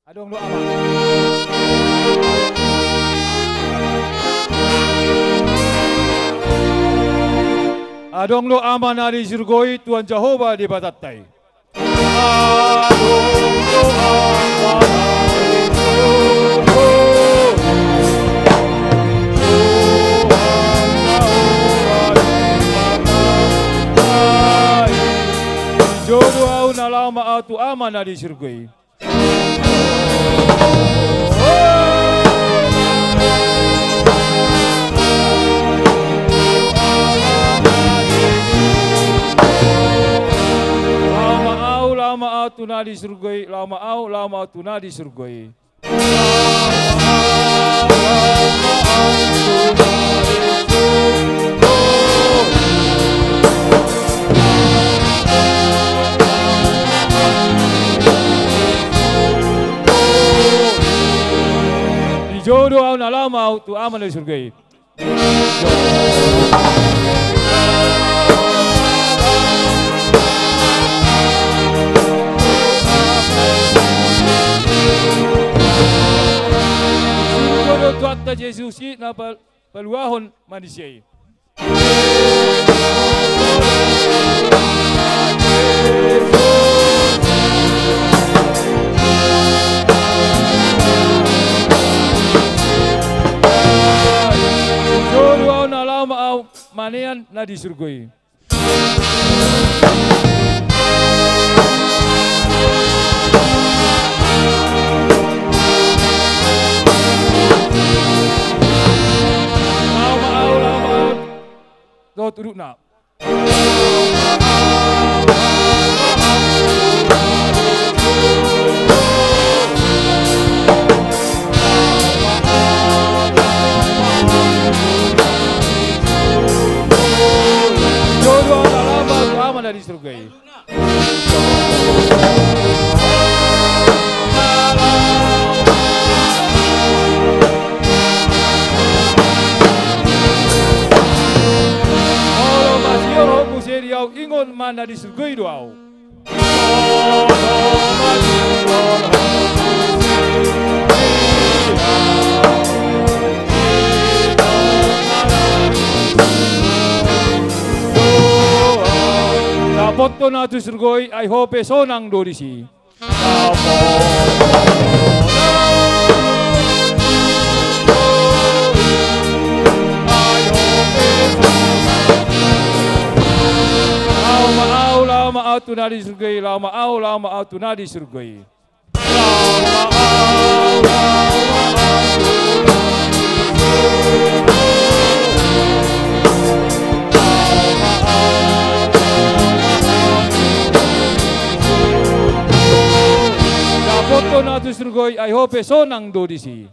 Adong lo ama. Adong lo ama na di surgoi Tuhan Jehovah di batatay. Adong lo ama na di surgoi Tuhan Jehovah di batatay. Jodoh au na lama atu ama na di surgoi. Lama au tuna di surgoi, lama au tuna di surgoi. Di jodoh au na lama au tu aman di surgoi. Tuhan Yesus na paluahon manusia. Jodoh na lama au manian na di surgoi. Kau turut nak. Jodoh dalam bahasa aman dari surga. Ingon mana di surga itu au. Dapat to na tu surga, I hope sonang do di si. Lama au tuna di surgai, lama au tuna di surgai. Dapat to na tu surgai, I hope sonang do di si.